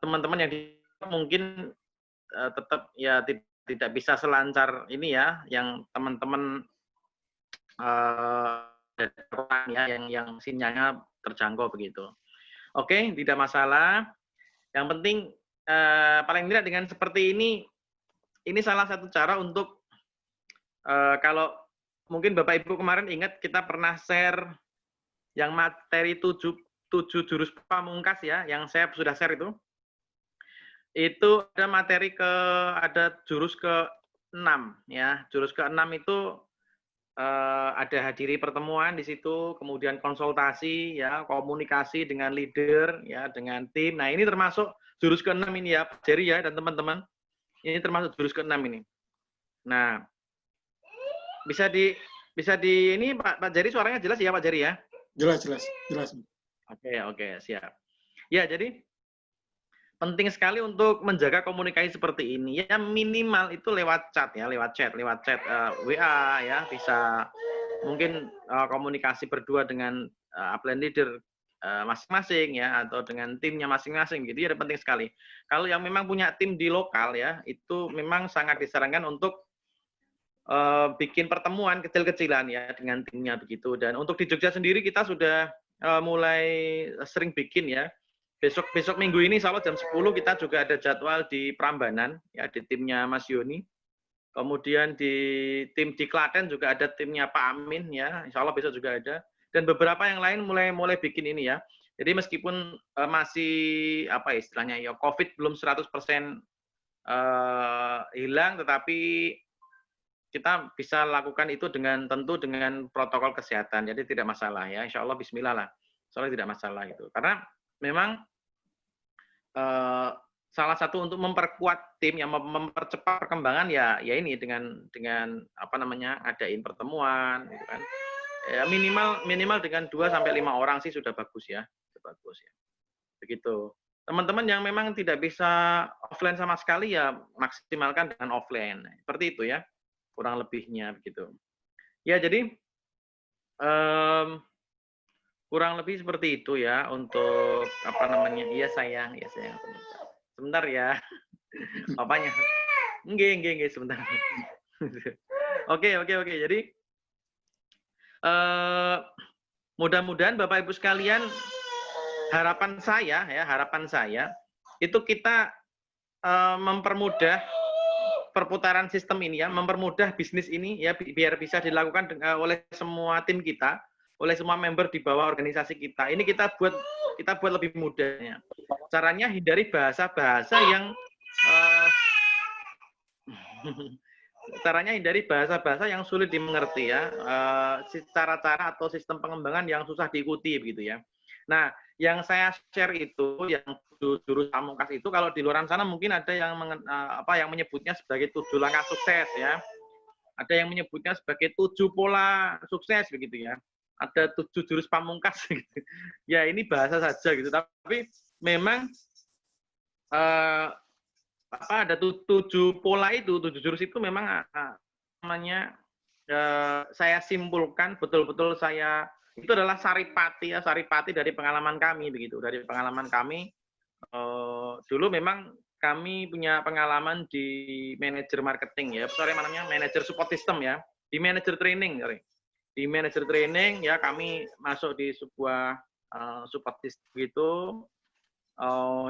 teman-teman yang mungkin tetap ya tidak bisa selancar ini ya, yang teman-teman ya, yang sinyalnya terjangkau begitu. Oke, tidak masalah. Yang penting paling tidak dengan seperti ini salah satu cara untuk kalau mungkin Bapak Ibu kemarin ingat kita pernah share yang materi 7 jurus pamungkas ya, yang saya sudah share itu. Itu ada materi ada jurus ke-6 ya. Jurus ke-6 itu ada hadiri pertemuan di situ, kemudian konsultasi ya, komunikasi dengan leader ya, dengan tim. Nah, ini termasuk jurus ke-6 ini ya, Pak Jerry ya dan teman-teman. Ini termasuk jurus ke-6 ini. Nah, bisa di ini Pak Jerry suaranya jelas ya Pak Jerry ya? Jelas. Oke, siap. Ya, jadi penting sekali untuk menjaga komunikasi seperti ini. Ya minimal itu lewat chat ya, lewat chat WA ya, bisa mungkin komunikasi berdua dengan upline leader masing-masing ya, atau dengan timnya masing-masing gitu ya, penting sekali. Kalau yang memang punya tim di lokal ya, itu memang sangat disarankan untuk bikin pertemuan kecil-kecilan ya dengan timnya begitu. Dan untuk di Jogja sendiri kita sudah mulai sering bikin ya. Besok minggu ini insya Allah jam 10 kita juga ada jadwal di Prambanan ya, di timnya Mas Yoni. Kemudian di tim di Klaten juga ada timnya Pak Amin ya, insya Allah besok juga ada. Dan beberapa yang lain mulai bikin ini ya. Jadi meskipun masih apa istilahnya ya, COVID belum 100% hilang, tetapi kita bisa lakukan itu tentu dengan protokol kesehatan. Jadi tidak masalah ya, insya Allah Bismillah lah. Soalnya tidak masalah itu. Karena memang salah satu untuk memperkuat tim yang mempercepat perkembangan ya ini dengan apa namanya, adain pertemuan gitu kan. Ya minimal dengan 2 sampai 5 orang sih sudah bagus ya. Sudah bagus ya. Begitu. Teman-teman yang memang tidak bisa offline sama sekali ya maksimalkan dengan offline. Seperti itu ya. Kurang lebihnya begitu. Ya jadi kurang lebih seperti itu ya untuk apa namanya. Iya sayang. Sebentar ya. Apanya? Nggih, sebentar. Oke. Jadi mudah-mudahan Bapak Ibu sekalian, harapan saya itu kita mempermudah perputaran sistem ini ya, mempermudah bisnis ini ya, biar bisa dilakukan oleh semua tim kita, oleh semua member di bawah organisasi kita. Ini kita buat lebih mudahnya. Caranya hindari bahasa-bahasa yang sulit dimengerti ya, cara-cara atau sistem pengembangan yang susah diikuti begitu ya. Nah, yang saya share itu yang jurus pamungkas itu, kalau di luar sana mungkin ada yang yang menyebutnya sebagai 7 langkah sukses ya. Ada yang menyebutnya sebagai 7 pola sukses begitu ya. Ada 7 jurus pamungkas gitu. Ya ini bahasa saja gitu, tapi memang ada 7 pola itu, 7 jurus itu memang namanya saya simpulkan betul-betul itu adalah saripati dari pengalaman kami begitu. Dari pengalaman kami dulu memang kami punya pengalaman di manajer marketing ya, manajer support system ya, di manajer training Di manajer training ya kami masuk di sebuah support system gitu.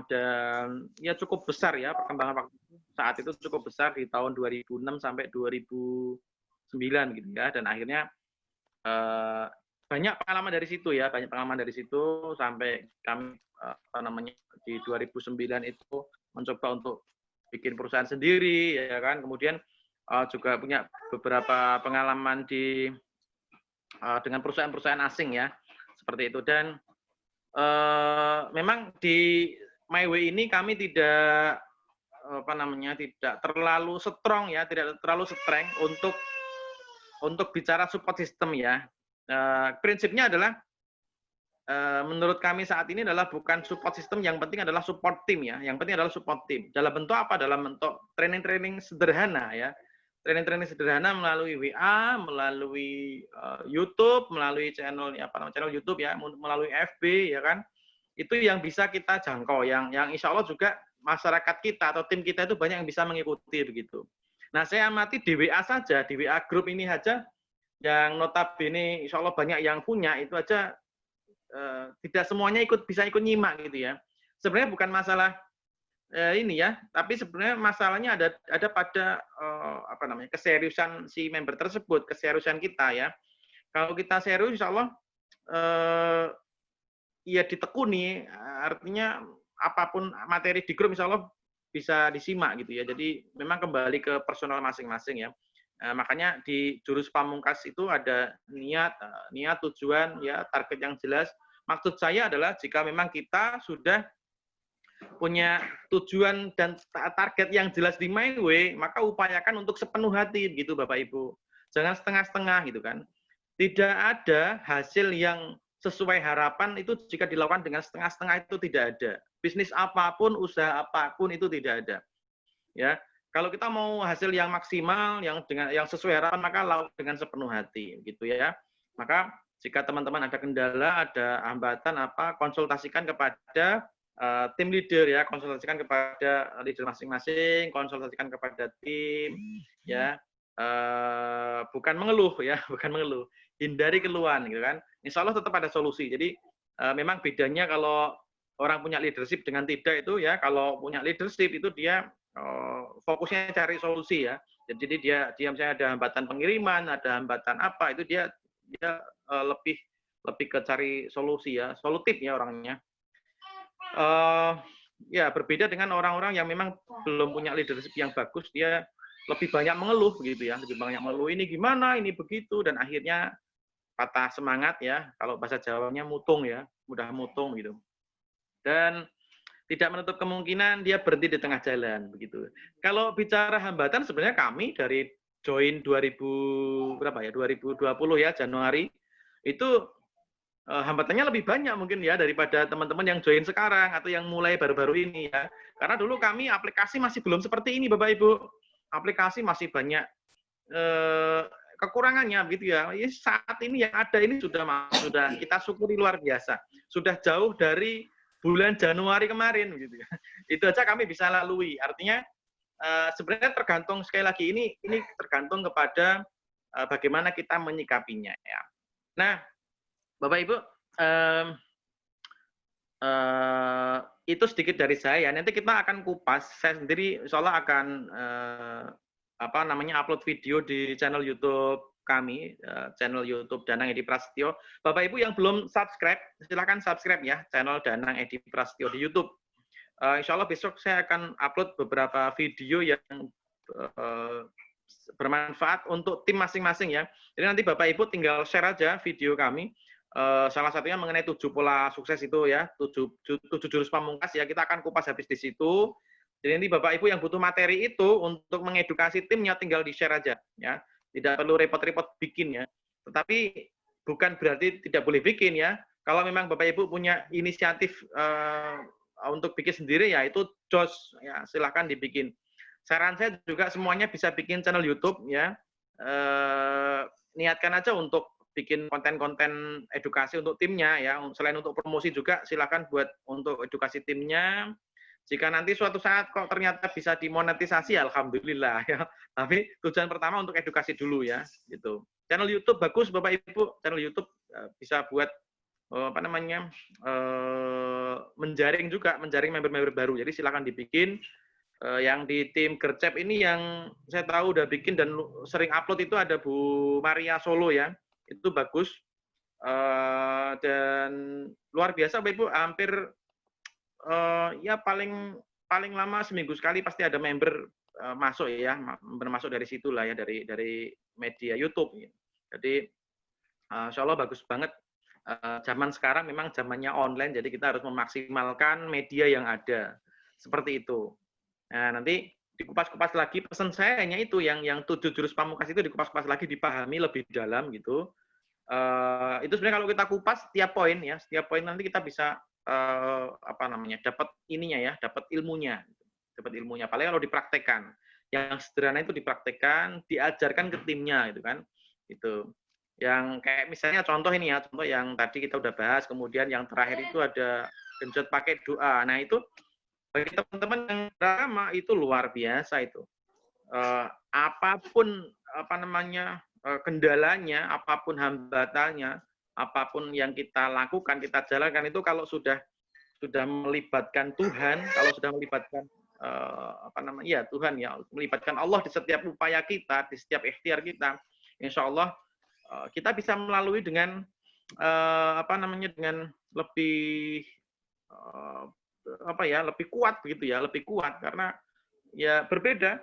Dan ya cukup besar ya perkembangan waktu itu. Saat itu cukup besar di tahun 2006 sampai 2009 gitu ya, dan akhirnya banyak pengalaman dari situ sampai kami di 2009 itu mencoba untuk bikin perusahaan sendiri ya kan, kemudian juga punya beberapa pengalaman dengan perusahaan-perusahaan asing ya seperti itu. Dan memang di My Way ini kami tidak tidak terlalu strong ya, tidak terlalu strength untuk bicara support system ya. Prinsipnya adalah menurut kami saat ini adalah bukan support system, yang penting adalah support team ya. Yang penting adalah support team. Dalam bentuk apa? Dalam bentuk training-training sederhana ya. Training-training sederhana melalui WA, melalui YouTube, melalui channel YouTube ya, melalui FB ya kan. itu yang bisa kita jangkau, yang insya Allah juga masyarakat kita atau tim kita itu banyak yang bisa mengikuti begitu. Nah, saya amati di WA saja, di WA grup ini saja, yang notabene insya Allah banyak yang punya, itu aja tidak semuanya bisa ikut nyimak gitu ya. Sebenarnya bukan masalah ini ya, tapi sebenarnya masalahnya ada pada apa namanya, keseriusan si member tersebut, keseriusan kita ya. Kalau kita serius, insya Allah ya ditekuni, artinya apapun materi di grup insya Allah bisa disimak gitu ya. Jadi memang kembali ke personal masing-masing ya. Makanya di jurus pamungkas itu ada niat, tujuan, ya target yang jelas. Maksud saya adalah jika memang kita sudah punya tujuan dan target yang jelas di My Way, maka upayakan untuk sepenuh hati gitu Bapak Ibu. Jangan setengah-setengah gitu kan. Tidak ada hasil yang sesuai harapan itu jika dilakukan dengan setengah-setengah, itu tidak ada. Bisnis apapun, usaha apapun itu tidak ada. Ya, kalau kita mau hasil yang maksimal, yang sesuai harapan, maka lakukan dengan sepenuh hati, gitu ya. Maka jika teman-teman ada kendala, ada hambatan apa, konsultasikan kepada tim leader ya, konsultasikan kepada leader masing-masing, konsultasikan kepada tim, ya. Bukan mengeluh ya, bukan mengeluh. Hindari keluhan gitu kan. Insya Allah tetap ada solusi. Jadi memang bedanya kalau orang punya leadership dengan tidak itu ya, kalau punya leadership itu dia fokusnya cari solusi ya. Jadi dia misalnya ada hambatan pengiriman, ada hambatan apa, itu dia lebih ke cari solusi ya, solutif ya orangnya. Ya berbeda dengan orang-orang yang memang belum punya leadership yang bagus, dia lebih banyak mengeluh gitu ya, lebih banyak mengeluh, ini gimana, ini begitu, dan akhirnya patah semangat ya, kalau bahasa Jawanya mutung ya, mudah mutung gitu. Dan tidak menutup kemungkinan dia berhenti di tengah jalan begitu. Kalau bicara hambatan, sebenarnya kami dari join 2020 ya, Januari, itu hambatannya lebih banyak mungkin ya daripada teman-teman yang join sekarang atau yang mulai baru-baru ini ya. Karena dulu kami aplikasi masih belum seperti ini Bapak Ibu. Aplikasi masih banyak kekurangannya begitu ya. Saat ini yang ada ini sudah kita syukuri luar biasa. Sudah jauh dari bulan Januari kemarin gitu ya. Itu aja kami bisa lalui. Artinya sebenarnya tergantung, sekali lagi ini tergantung kepada bagaimana kita menyikapinya ya. Nah, Bapak Ibu, itu sedikit dari saya. Nanti kita akan kupas. Saya sendiri insya Allah akan upload video di channel YouTube kami, channel YouTube Danang Edi Prasetyo. Bapak Ibu yang belum subscribe, silakan subscribe ya channel Danang Edi Prasetyo di YouTube. Insya Allah besok saya akan upload beberapa video yang bermanfaat untuk tim masing-masing ya. Jadi nanti Bapak Ibu tinggal share aja video kami. Salah satunya mengenai 7 pola sukses itu ya, 7 jurus pamungkas ya, kita akan kupas habis di situ. Jadi nanti Bapak Ibu yang butuh materi itu untuk mengedukasi timnya tinggal di-share aja ya. Tidak perlu repot-repot bikin ya. Tetapi bukan berarti tidak boleh bikin ya. Kalau memang Bapak Ibu punya inisiatif untuk bikin sendiri ya, itu jos ya, silahkan dibikin. Saran saya juga semuanya bisa bikin channel YouTube ya. Niatkan aja untuk bikin konten-konten edukasi untuk timnya ya. Selain untuk promosi juga silakan buat untuk edukasi timnya. Jika nanti suatu saat kok ternyata bisa dimonetisasi, alhamdulillah ya. Tapi tujuan pertama untuk edukasi dulu ya, gitu. Channel YouTube bagus Bapak Ibu, channel YouTube bisa buat menjaring member-member baru. Jadi silakan dibikin. Yang di tim Gercep ini yang saya tahu udah bikin dan sering upload itu ada Bu Maria Solo ya. Itu bagus dan luar biasa Bapak Ibu, hampir ya paling lama seminggu sekali pasti ada member masuk ya, masuk dari situ lah ya, dari media YouTube. Jadi insya Allah bagus banget. Zaman sekarang memang zamannya online, jadi kita harus memaksimalkan media yang ada seperti itu. Nah nanti dikupas-kupas lagi, pesan saya hanya itu, yang 7 jurus pamungkas itu dikupas-kupas lagi, dipahami lebih dalam gitu. Itu sebenarnya kalau kita kupas setiap poin ya, setiap poin nanti kita bisa dapat ininya ya, dapat ilmunya. Apalagi kalau dipraktekkan. Yang sederhana itu dipraktekkan, diajarkan ke timnya gitu kan. Itu. Yang kayak misalnya contoh ini ya, contoh yang tadi kita udah bahas, kemudian yang terakhir itu ada genjot pakai doa. Nah, itu bagi teman-teman yang beragama itu luar biasa itu. Apapun apa namanya kendalanya, apapun hambatannya, apapun yang kita lakukan, kita jalankan itu kalau sudah melibatkan Tuhan, kalau sudah melibatkan apa namanya ya Tuhan ya, melibatkan Allah di setiap upaya kita, di setiap ikhtiar kita, insya Allah kita bisa melalui dengan apa namanya dengan lebih apa ya lebih kuat begitu ya, lebih kuat karena ya berbeda.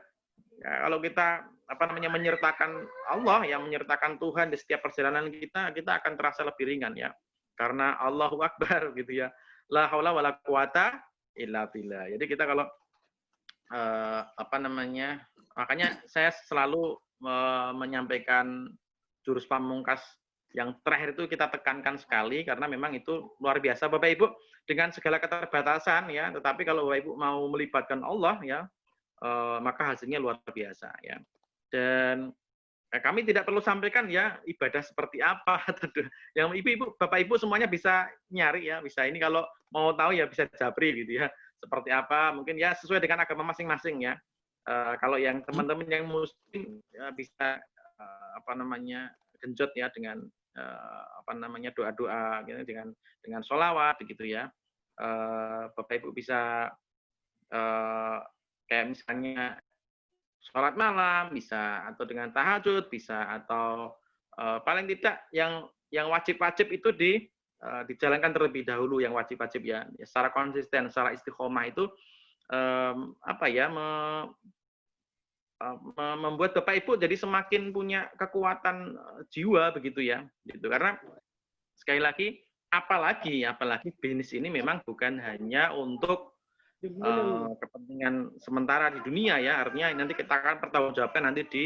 Ya, kalau kita apa namanya menyertakan Allah ya, menyertakan Tuhan di setiap perjalanan kita, kita akan terasa lebih ringan ya. Karena Allahu Akbar gitu ya. La haula wala quwata illa billah. Jadi kita kalau apa namanya, makanya saya selalu menyampaikan jurus pamungkas yang terakhir itu kita tekankan sekali karena memang itu luar biasa Bapak Ibu dengan segala keterbatasan ya, tetapi kalau Bapak Ibu mau melibatkan Allah ya, maka hasilnya luar biasa ya. Dan kami tidak perlu sampaikan ya ibadah seperti apa. Yang ibu-ibu, bapak ibu semuanya bisa nyari ya, bisa ini kalau mau tahu ya bisa japri gitu ya. Seperti apa mungkin ya sesuai dengan agama masing-masing ya. Kalau yang teman-teman yang muslim ya bisa apa namanya genjot ya dengan apa namanya doa-doa gitu, dengan sholawat gitu ya. Bapak ibu bisa kayak misalnya sholat malam bisa, atau dengan tahajud bisa, atau paling tidak yang wajib-wajib itu dijalankan terlebih dahulu yang wajib-wajib ya, secara konsisten, secara istiqomah itu apa ya membuat Bapak Ibu jadi semakin punya kekuatan jiwa begitu ya, gitu. Karena sekali lagi apalagi bisnis ini memang bukan hanya untuk kepentingan sementara di dunia ya, artinya nanti kita akan pertanggungjawabkan nanti di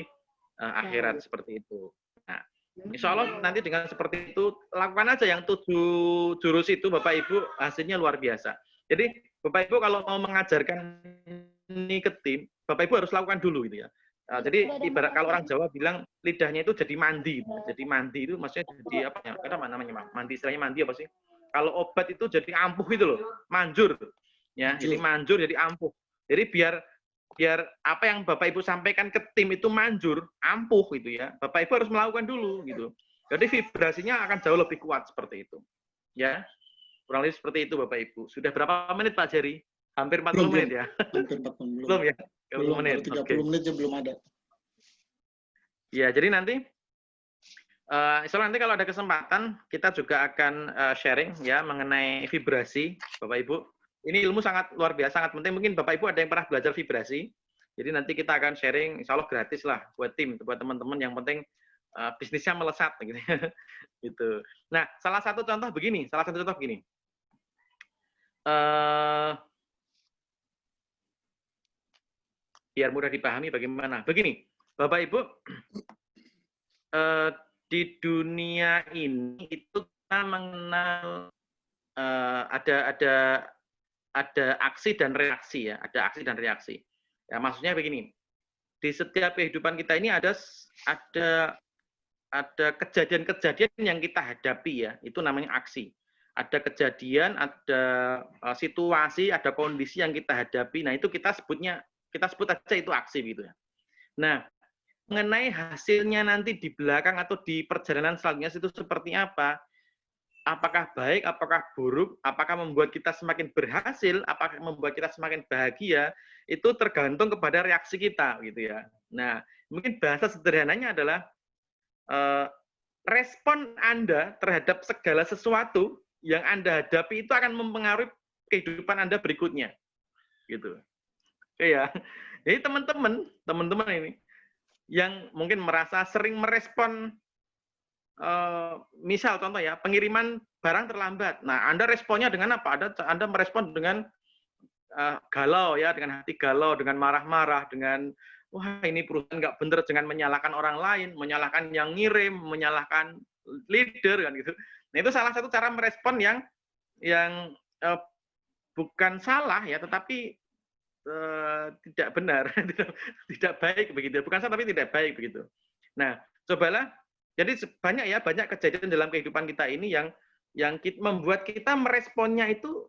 akhirat seperti itu. Nah, insya Allah nanti dengan seperti itu lakukan aja yang 7 jurus itu Bapak Ibu, hasilnya luar biasa. Jadi Bapak Ibu kalau mau mengajarkan ini ke tim, Bapak Ibu harus lakukan dulu gitu ya. Jadi ibarat kalau orang Jawa bilang lidahnya itu jadi mandi. Jadi mandi itu maksudnya jadi apa ya? Apa namanya? Mandi istilahnya mandi apa sih? Kalau obat itu jadi ampuh itu loh, manjur. Ya, jadi manjur jadi ampuh. Jadi biar apa yang Bapak Ibu sampaikan ke tim itu manjur, ampuh gitu ya. Bapak Ibu harus melakukan dulu gitu. Jadi vibrasinya akan jauh lebih kuat seperti itu. Ya. Kurang lebih seperti itu Bapak Ibu. Sudah berapa menit Pak Jerry? Hampir 40 menit ya? Hampir 40 belum ya? 30 belum, menit. 30 menit belum ada. Ya, jadi nanti insya Allah nanti kalau ada kesempatan kita juga akan sharing ya mengenai vibrasi Bapak Ibu. Ini ilmu sangat luar biasa, sangat penting. Mungkin Bapak Ibu ada yang pernah belajar vibrasi. Jadi nanti kita akan sharing, insya Allah gratis lah buat tim, buat teman-teman. Yang penting bisnisnya melesat gitu. Gitu. Nah, salah satu contoh begini. Biar mudah dipahami bagaimana. Begini, Bapak Ibu, di dunia ini itu kita mengenal ada aksi dan reaksi ya, ada aksi dan reaksi. Ya, maksudnya begini, di setiap kehidupan kita ini ada kejadian-kejadian yang kita hadapi ya, itu namanya aksi. Ada kejadian, ada situasi, ada kondisi yang kita hadapi. Nah, itu kita sebut aja itu aksi gitu ya. Nah, mengenai hasilnya nanti di belakang atau di perjalanan selanjutnya itu seperti apa? Apakah baik, apakah buruk, apakah membuat kita semakin berhasil, apakah membuat kita semakin bahagia, itu tergantung kepada reaksi kita gitu ya. Nah, mungkin bahasa sederhananya adalah respon Anda terhadap segala sesuatu yang Anda hadapi itu akan mempengaruhi kehidupan Anda berikutnya. Gitu. Oke ya. Jadi teman-teman ini yang mungkin merasa sering merespon misal contoh ya, pengiriman barang terlambat. Nah, Anda responnya dengan apa? Anda merespon dengan galau ya, dengan hati galau, dengan marah-marah, dengan wah ini perusahaan nggak bener, dengan menyalahkan orang lain, menyalahkan yang ngirim, menyalahkan leader kan gitu. Nah, itu salah satu cara merespon yang bukan salah ya, tetapi tidak benar, tidak baik begitu. Bukan salah tapi tidak baik begitu. Nah, cobalah. Jadi banyak kejadian dalam kehidupan kita ini yang membuat kita meresponnya itu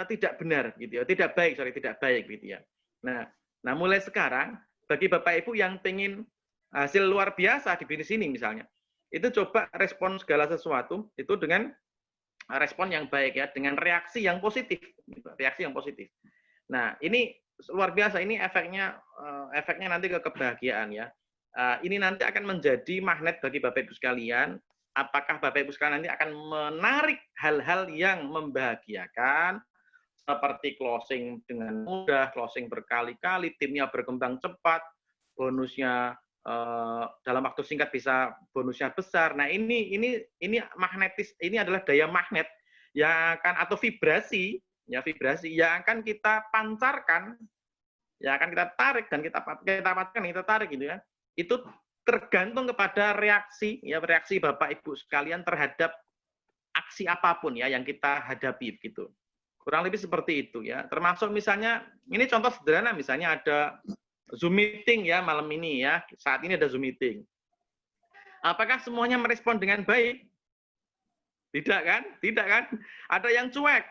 tidak benar gitu ya, tidak baik, tidak baik gitu ya. Nah, mulai sekarang bagi Bapak Ibu yang pengen hasil luar biasa di bisnis ini misalnya, itu coba respon segala sesuatu itu dengan respon yang baik ya, dengan reaksi yang positif, gitu, reaksi yang positif. Nah, ini luar biasa, ini efeknya nanti ke kebahagiaan ya. Ini nanti akan menjadi magnet bagi Bapak Ibu sekalian. Apakah Bapak Ibu sekalian nanti akan menarik hal-hal yang membahagiakan, seperti closing dengan mudah, closing berkali-kali, timnya berkembang cepat, bonusnya dalam waktu singkat bisa bonusnya besar. Nah, ini magnetis, ini adalah daya magnet yang akan atau vibrasi yang akan kita pancarkan, yang akan kita tarik dan kita tarik gitu ya. Itu tergantung kepada reaksi Bapak Ibu sekalian terhadap aksi apapun ya yang kita hadapi gitu. Kurang lebih seperti itu ya. Termasuk misalnya, ini contoh sederhana, misalnya ada Zoom meeting ya malam ini ya. Saat ini ada Zoom meeting. Apakah semuanya merespon dengan baik? Tidak kan? Tidak kan? Ada yang cuek.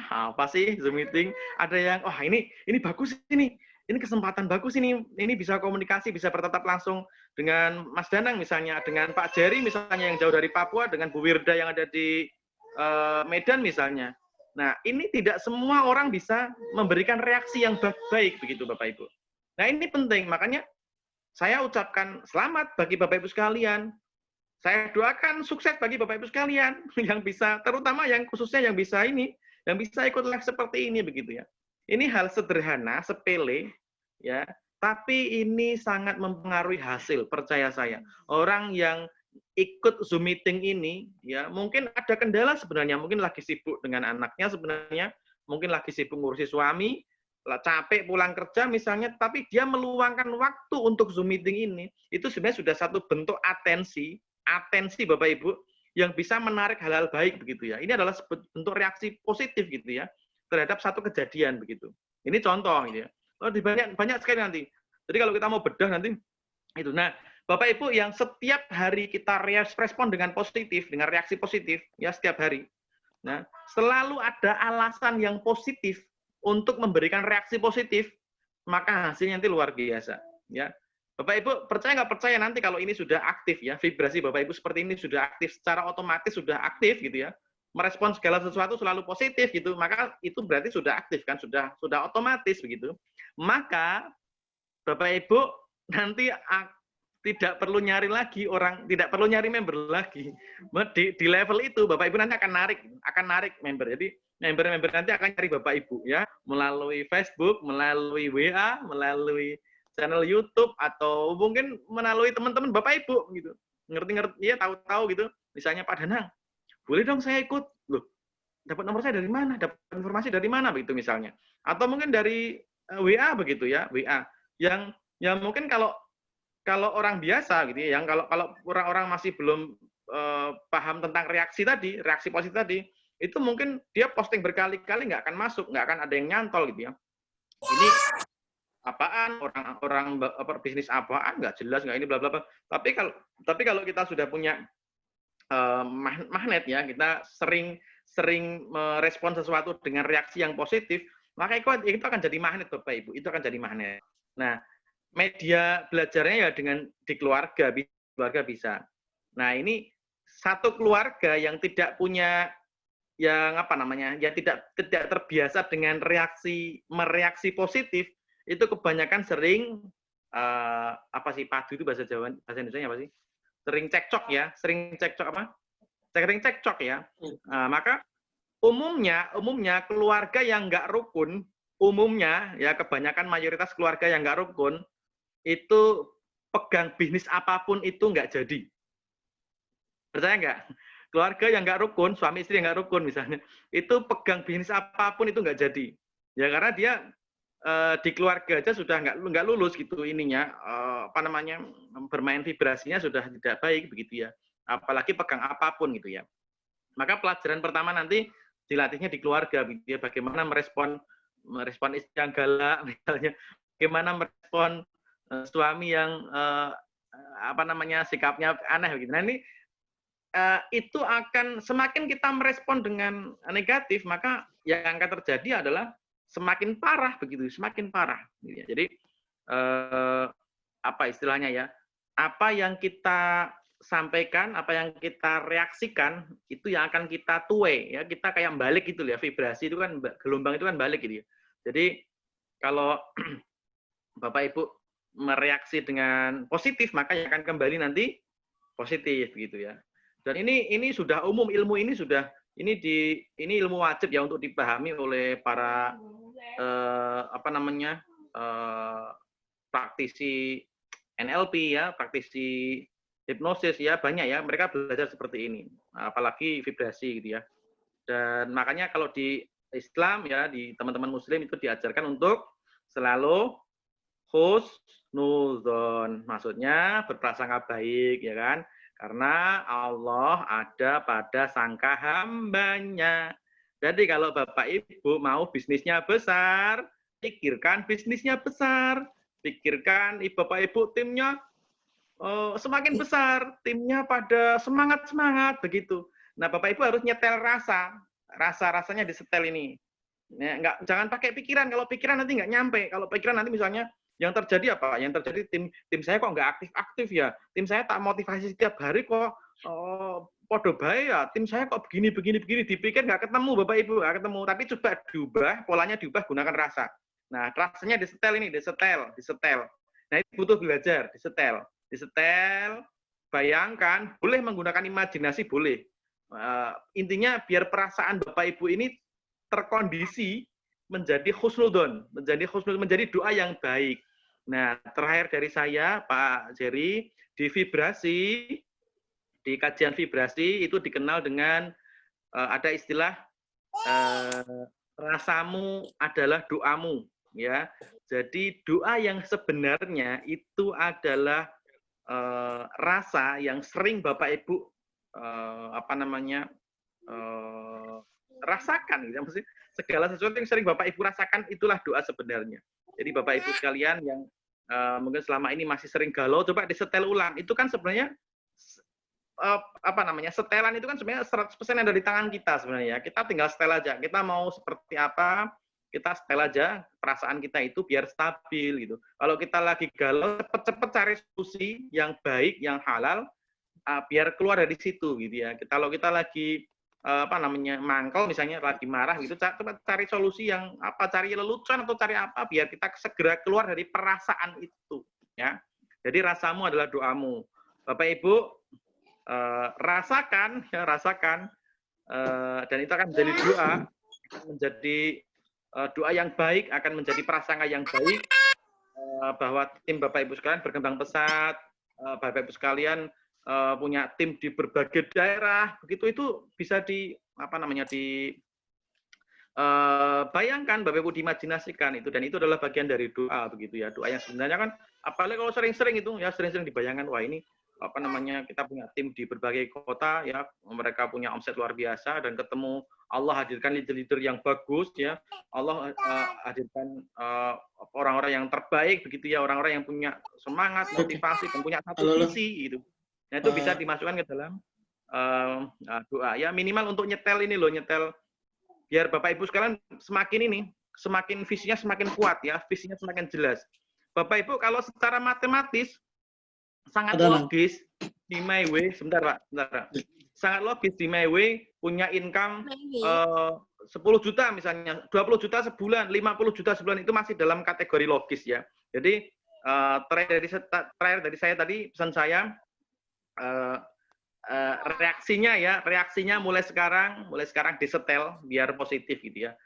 Apa sih Zoom meeting? Ada yang, ini bagus ini. Ini kesempatan bagus ini. Ini bisa komunikasi, bisa bertatap langsung dengan Mas Danang misalnya, dengan Pak Jerry misalnya yang jauh dari Papua, dengan Bu Wirda yang ada di Medan misalnya. Nah, ini tidak semua orang bisa memberikan reaksi yang baik begitu Bapak Ibu. Nah, ini penting, makanya saya ucapkan selamat bagi Bapak Ibu sekalian. Saya doakan sukses bagi Bapak Ibu sekalian yang bisa, terutama yang khususnya yang bisa ikut live seperti ini begitu ya. Ini hal sederhana, sepele ya, tapi ini sangat mempengaruhi hasil, percaya saya. Orang yang ikut Zoom meeting ini ya mungkin ada kendala sebenarnya, mungkin lagi sibuk dengan anaknya sebenarnya, mungkin lagi sibuk ngurusi suami, capek pulang kerja misalnya, tapi dia meluangkan waktu untuk Zoom meeting ini, itu sebenarnya sudah satu bentuk atensi Bapak Ibu yang bisa menarik hal-hal baik begitu ya. Ini adalah bentuk reaksi positif gitu ya terhadap satu kejadian begitu. Ini contoh gitu ya. Banyak sekali nanti. Jadi kalau kita mau bedah nanti itu. Nah, Bapak Ibu yang setiap hari kita respon dengan positif, dengan reaksi positif ya setiap hari. Nah, selalu ada alasan yang positif untuk memberikan reaksi positif, maka hasilnya nanti luar biasa ya. Bapak Ibu percaya nggak percaya nanti kalau ini sudah aktif ya, vibrasi Bapak Ibu seperti ini sudah aktif, secara otomatis sudah aktif gitu ya, merespon segala sesuatu selalu positif gitu, maka itu berarti sudah aktif kan, sudah otomatis begitu. Maka Bapak Ibu nanti tidak perlu nyari lagi orang, tidak perlu nyari member lagi. Di level itu Bapak Ibu nanti akan narik member. Jadi member nanti akan cari Bapak Ibu ya, melalui Facebook, melalui WA, melalui channel YouTube, atau mungkin melalui teman-teman Bapak Ibu gitu. Ngerti ya, tahu gitu. Misalnya Pak Danang, boleh dong saya ikut. Loh, dapat nomor saya dari mana? Dapat informasi dari mana begitu misalnya. Atau mungkin dari WA begitu ya, WA. Yang mungkin kalau orang biasa gitu ya, yang kalau orang-orang masih belum paham tentang reaksi positif tadi, itu mungkin dia posting berkali-kali nggak akan masuk, nggak akan ada yang nyantol gitu ya. Ini apaan, orang bisnis apaan, nggak jelas, nggak ini bla bla bla. Tapi kalau kita sudah punya magnet ya, kita sering merespon sesuatu dengan reaksi yang positif, maka itu akan jadi magnet Bapak Ibu, itu akan jadi magnet. Nah, media belajarnya ya dengan di keluarga bisa. Nah, ini satu keluarga yang tidak punya yang tidak terbiasa dengan mereaksi positif, itu kebanyakan sering padu itu bahasa Jawa, bahasa Indonesia apa sih? Sering cekcok ya. Maka umumnya keluarga yang nggak rukun, umumnya ya kebanyakan mayoritas keluarga yang nggak rukun itu pegang bisnis apapun itu nggak jadi. Percaya nggak? Keluarga yang nggak rukun, suami istri yang nggak rukun misalnya, itu pegang bisnis apapun itu nggak jadi. Ya karena dia di keluarga aja sudah nggak lulus gitu ininya, bermain vibrasinya sudah tidak baik begitu ya. Apalagi pegang apapun gitu ya. Maka pelajaran pertama nanti dilatihnya di keluarga, gitu ya. Bagaimana merespon istri yang galak misalnya, bagaimana merespon suami yang sikapnya aneh begitu. Nah, ini itu akan semakin kita merespon dengan negatif, maka yang akan terjadi adalah semakin parah begitu, semakin parah. Gitu ya. Jadi apa istilahnya ya? Apa yang kita sampaikan, apa yang kita reaksikan itu yang akan kita tuai ya. Kita kayak balik gitu ya, vibrasi itu kan gelombang itu kan balik gitu ya. Jadi kalau Bapak Ibu mereaksi dengan positif, maka yang akan kembali nanti positif gitu ya. Dan ini sudah umum, ilmu ini sudah ini ilmu wajib ya untuk dipahami oleh para apa namanya praktisi NLP ya, praktisi hipnosis ya, banyak ya mereka belajar seperti ini, apalagi vibrasi gitu ya. Dan makanya kalau di Islam ya, di teman-teman Muslim itu diajarkan untuk selalu husnuzon, maksudnya berprasangka baik ya kan, karena Allah ada pada sangka hambanya. Jadi kalau Bapak Ibu mau bisnisnya besar, pikirkan bisnisnya besar, pikirkan Bapak Ibu timnya semakin besar, timnya pada semangat begitu. Nah Bapak Ibu harus nyetel rasanya disetel ini. Ya, jangan pakai pikiran. Kalau pikiran nanti nggak nyampe. Kalau pikiran nanti misalnya yang terjadi apa? Yang terjadi tim saya kok nggak aktif ya. Tim saya tak motivasi setiap hari kok. Podo bae ya. Tim saya kok begini. Dipikir nggak ketemu Bapak Ibu, nggak ketemu. Tapi coba diubah, polanya diubah gunakan rasa. Nah rasanya disetel ini, disetel. Nah itu butuh belajar, disetel. Bayangkan, boleh menggunakan imajinasi boleh. Intinya biar perasaan Bapak Ibu ini terkondisi menjadi husnudon, menjadi doa yang baik. Nah, terakhir dari saya, Pak Jerry, di vibrasi, di kajian vibrasi itu dikenal dengan ada istilah rasamu adalah doamu, ya. Jadi doa yang sebenarnya itu adalah rasa yang sering Bapak Ibu apa namanya rasakan gitu. Maksudnya segala sesuatu yang sering Bapak Ibu rasakan itulah doa sebenarnya. Jadi Bapak Ibu sekalian yang mungkin selama ini masih sering galau, coba disetel ulang. Itu kan sebenarnya apa namanya? Setelan itu kan sebenarnya 100% ada di tangan kita sebenarnya. Kita tinggal setel aja. Kita mau seperti apa, kita setel aja perasaan kita itu biar stabil gitu. Kalau kita lagi galau, cepet-cepet cari solusi yang baik, yang halal biar keluar dari situ gitu ya. Kalau kita lagi apa namanya mangkel misalnya lagi marah gitu, coba cari solusi yang apa, cari lelucon atau cari apa biar kita segera keluar dari perasaan itu ya. Jadi rasamu adalah doamu. Bapak Ibu rasakan dan itu akan menjadi doa, akan menjadi doa yang baik, akan menjadi prasangka yang baik bahwa tim Bapak Ibu sekalian berkembang pesat, Bapak Ibu sekalian punya tim di berbagai daerah, begitu itu bisa di apa namanya bayangkan Bapak Ibu, diimajinasikan itu, dan itu adalah bagian dari doa begitu ya. Doa yang sebenarnya kan apalagi kalau sering-sering itu ya, sering-sering dibayangkan, wah ini apa namanya kita punya tim di berbagai kota ya, mereka punya omset luar biasa dan ketemu Allah hadirkan leader-leader yang bagus ya. Allah hadirkan orang-orang yang terbaik begitu ya, orang-orang yang punya semangat, motivasi dan punya satu visi gitu. Nah, itu bisa dimasukkan ke dalam doa. Ya minimal untuk nyetel ini loh, nyetel biar Bapak Ibu sekalian semakin visinya semakin kuat ya, visinya semakin jelas. Bapak Ibu kalau secara matematis sangat logis di MyWay, sebentar Pak. Sangat logis di MyWay punya income 10 juta misalnya, 20 juta sebulan, 50 juta sebulan, itu masih dalam kategori logis ya. Jadi terakhir dari saya tadi, pesan saya reaksinya mulai sekarang disetel biar positif gitu ya,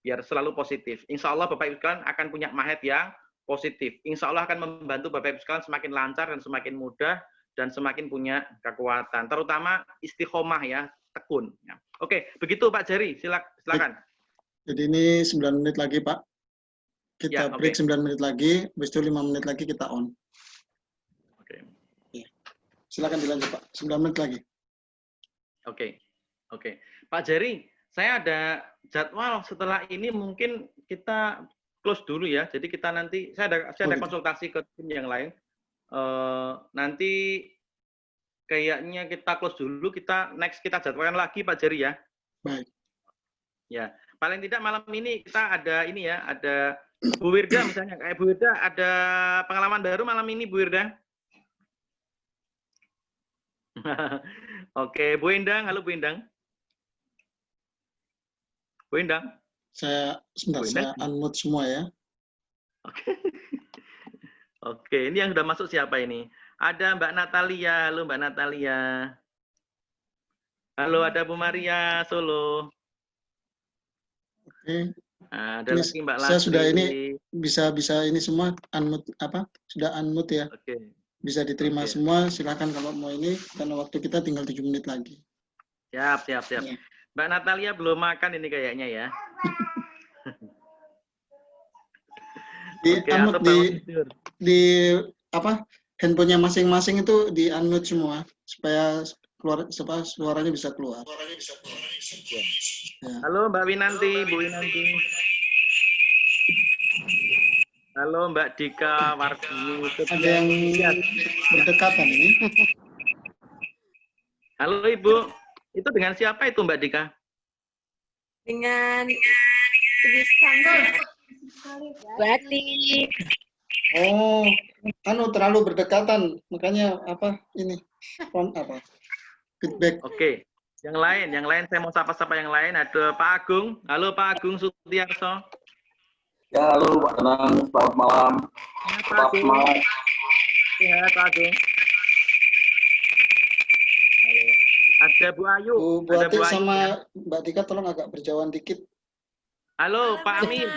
biar selalu positif. Insya Allah Bapak Ibu sekalian akan punya magnet yang positif. Insya Allah akan membantu Bapak Ibu sekalian semakin lancar dan semakin mudah dan semakin punya kekuatan, terutama istiqomah ya, tekun. Ya. Oke, begitu Pak Jerry, silakan. Jadi ini 9 menit lagi Pak. Kita break 9 menit lagi, habis itu 5 menit lagi kita on. Oke. Silakan dilanjut Pak, 9 menit lagi. Oke. Pak Jerry, saya ada jadwal setelah ini, mungkin kita close dulu ya. Jadi kita nanti, saya ada konsultasi ke tim yang lain. Nanti kayaknya kita close dulu, next kita jadwalkan lagi Pak Jerry ya. Baik. Ya, paling tidak malam ini kita ada ini ya, ada Bu Wirda misalnya, kayak Bu Wirda ada pengalaman baru malam ini Bu Wirda. Oke, Bu Endang, halo Bu Endang. Bu Endang. Sebentar, saya unmute semua ya. Oke. Oke, ini yang sudah masuk siapa ini? Ada Mbak Natalia, halo Mbak Natalia. Halo, ada Bu Maria Solo. Oke. Ada ini lagi Mbak Lasri. Saya sudah ini bisa ini semua unmute sudah unmute ya. Oke. Bisa diterima semua, silakan kalau mau ini karena waktu kita tinggal 7 menit lagi. Siap. Ya. Mbak Natalia belum makan ini kayaknya ya. di handphonenya masing-masing itu di unmute semua supaya suaranya bisa keluar. Ya. Halo Mbak Winanti, Bu Winanti. Halo Mbak Dika Wardini. Ada yang berdekatan ini. Halo Ibu, itu dengan siapa itu Mbak Dika? Dengan Batik. Oh, terlalu berdekatan, makanya ini feedback. Oke, yang lain saya mau sapa-sapa yang lain. Ada Pak Agung, halo Pak Agung Sutiarso. Ya, halo Pak Tenang, selamat malam. Selamat malam. Sehat Pak Agung. Halo. Ada Bu Ayu. Bu Atik sama Mbak Dika tolong agak berjauhan dikit. Halo Pak Amin.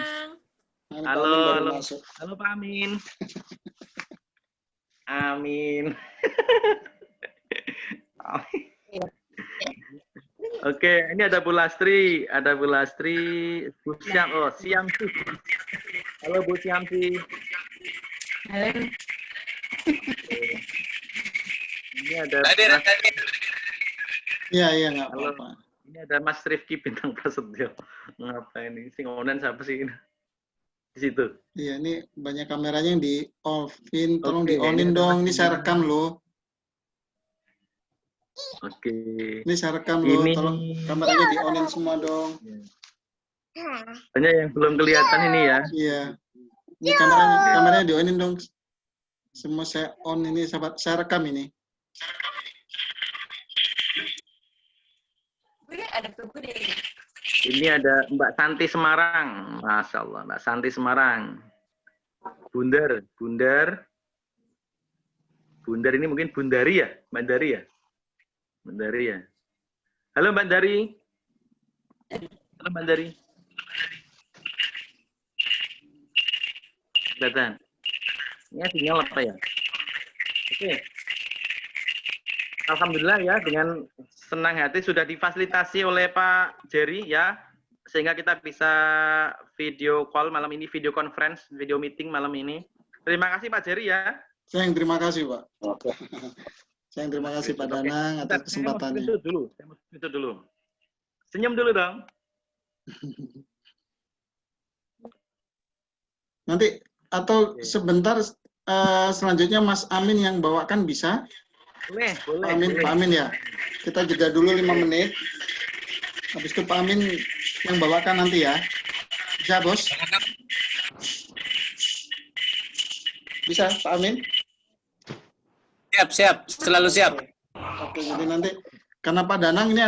Halo Pak Amin. Amin. Oke, ini ada Bu Lastri, Bu Siamsi. Halo Bu Siamsi. Halo. Ini ada. Iya, nggak apa-apa. Ini ada Mas Rifki Bintang Prasetyo. Ngapain ini? Sing online siapa sih ini? Di situ. Iya, ini banyak kameranya yang di off-in, tolong di-on-in dong. Ini saya rekam loh. Oke. Ini saya rekam loh, tolong kameranya di-on-in semua dong. Banyak yang belum kelihatan ini ya. Iya. Ini kameranya di-on-in dong. Semua saya on ini, saya rekam ini. Ini ada Mbak Santi Semarang. Masya Allah, Mbak Santi Semarang. Bundar ini mungkin Bundari ya? Mbak Dari ya? Halo Mbak Dari. Kelihatan. Ini sinyal apa ya? Oke. Alhamdulillah ya, dengan senang hati sudah difasilitasi oleh Pak Jerry ya, sehingga kita bisa video call malam ini, video conference, video meeting malam ini. Terima kasih Pak Jerry ya. Saya yang terima kasih Pak. Oke. Saya yang terima kasih Pak Danang atas kesempatannya. Saya mau dulu. Senyum dulu dong. Nanti atau sebentar selanjutnya Mas Amin yang bawakan bisa? Boleh. Pak Amin ya. Kita jeda dulu 5 menit. Habis itu Pak Amin yang bawakan nanti ya. Bisa, Bos? Bisa, Pak Amin? Siap. Selalu siap. Oke, jadi nanti karena Pak Danang ini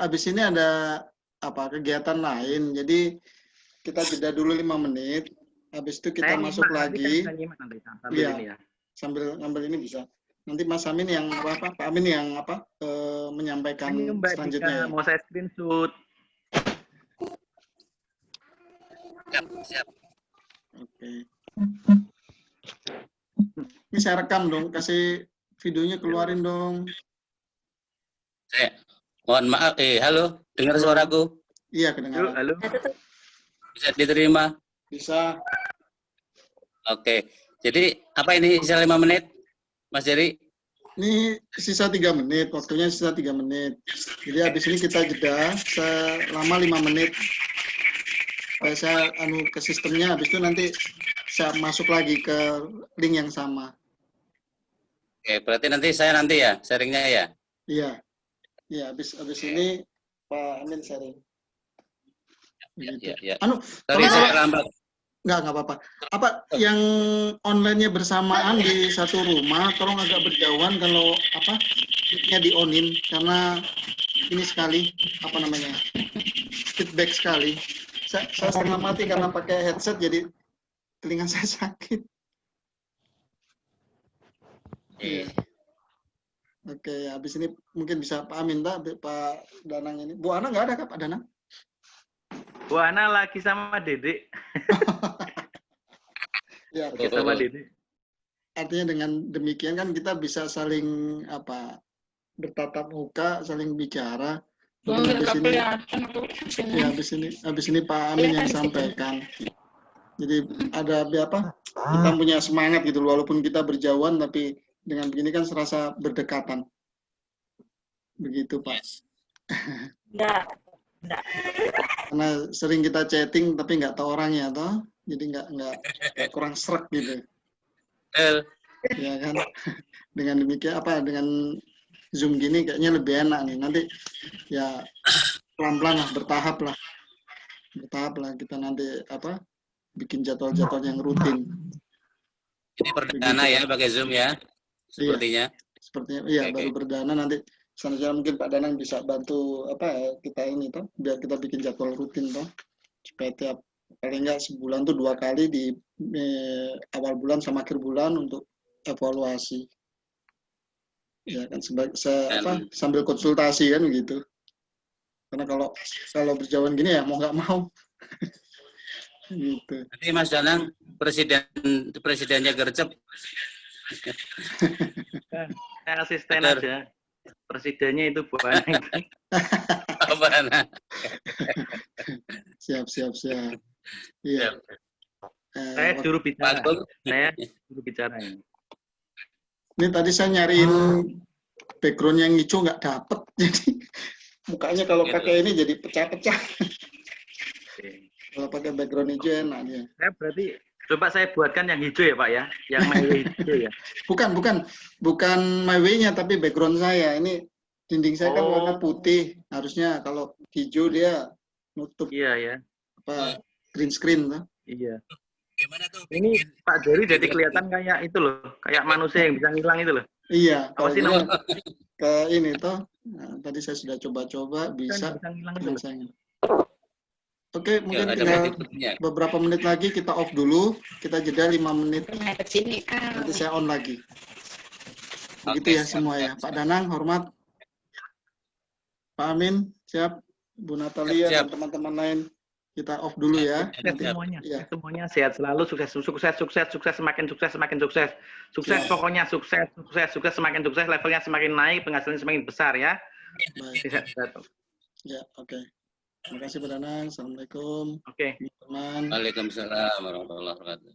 habis ini ada kegiatan lain. Jadi kita jeda dulu 5 menit. Habis itu kita masuk lagi. Iya. Sambil ngambil ini bisa. Nanti Mas Amin yang Pak Amin yang menyampaikan selanjutnya. Mau saya screenshot. Siap. Oke. Ini saya rekam dong, kasih videonya keluarin dong. Mohon maaf, halo, dengar suaraku? Iya, kedengaran. Halo. Bisa diterima? Bisa. Oke. Jadi apa ini sisa 5 menit? Mas Jerry? Ini sisa 3 menit, waktunya sisa 3 menit. Jadi habis ini kita jeda selama 5 menit. Saya ke sistemnya, habis itu nanti saya masuk lagi ke link yang sama. Oke, berarti nanti saya ya, sharingnya ya. Iya. Iya, habis ini Pak Amin sharing. Begitu. Ya. Anu, Sorry, saya terlambat. Enggak apa-apa. Apa yang online-nya bersamaan di satu rumah, tolong agak berjauhan kalau apa mic-nya di-on-in karena ini sekali apa namanya? Feedback sekali. Saya setengah mati karena pakai headset jadi telinga saya sakit. Iya. Oke, habis ini mungkin bisa Pak Amin, Pak Danang ini. Bu Ana nggak ada Kak, Pak Danang? Bu Ana lagi sama Dedek. Ya, Lagi sama Dedek. artinya dengan demikian kan kita bisa saling apa bertatap muka, saling bicara. Habis ini Pak Amin yang sampaikan. Jadi ada apa? Kita punya semangat gitu, walaupun kita berjauhan, tapi dengan begini kan serasa berdekatan. Begitu Pak. Enggak. Karena sering kita chatting tapi nggak tahu orangnya toh, jadi nggak kurang srek gitu. Ya kan. Dengan demikian apa dengan Zoom gini kayaknya lebih enak nih. Nanti ya pelan-pelan lah, bertahap lah kita nanti apa bikin jadwal-jadwal yang rutin. Ini perdana ya pakai Zoom ya, sepertinya. Sepertinya iya baru perdana, nanti selanjutnya mungkin Pak Danang bisa bantu apa ya, kita ini toh biar kita bikin jadwal rutin toh supaya tiap paling enggak sebulan tuh 2 kali di awal bulan sama akhir bulan untuk evaluasi. Ya kan sambil konsultasi kan gitu. Karena kalau berjauhan gini ya mau nggak mau. Gitu. Nanti Mas Danang presidennya gercep. Saya asisten aja. Presidennya itu Bu Ana. Siap. Iya. Saya juru bicara. Ini. Ini tadi saya nyariin background yang hijau nggak dapet, jadi mukanya kalau pakai ini jadi pecah-pecah. Kalau pakai background hijau enak dia. Saya berarti coba saya buatkan yang hijau ya Pak ya, yang my way hijau ya. Bukan my way-nya tapi background saya. Ini dinding saya kan warna putih, harusnya kalau hijau dia nutup. Iya ya. Apa green screen tuh. Iya. Ini Pak Jerry jadi kelihatan kayak itu loh, kayak manusia yang bisa ngilang itu loh. Iya. Apa sih namanya? Ke ini toh. Nah, tadi saya sudah coba-coba bisa. Oke, mungkin tinggal beberapa menit lagi kita off dulu. Kita jeda 5 menit. Nanti saya on lagi. Begitu ya semua ya. Pak Danang, hormat. Pak Amin, siap. Bu Natalia dan teman-teman lain. Kita off dulu ya. Nanti semuanya sehat selalu, sukses, semakin sukses. Pokoknya sukses, semakin sukses, levelnya semakin naik, penghasilannya semakin besar ya. Baik. Ya, oke. Terima kasih Pak Danang. Assalamualaikum. Oke. Teman. Waalaikumsalam warahmatullahi wabarakatuh.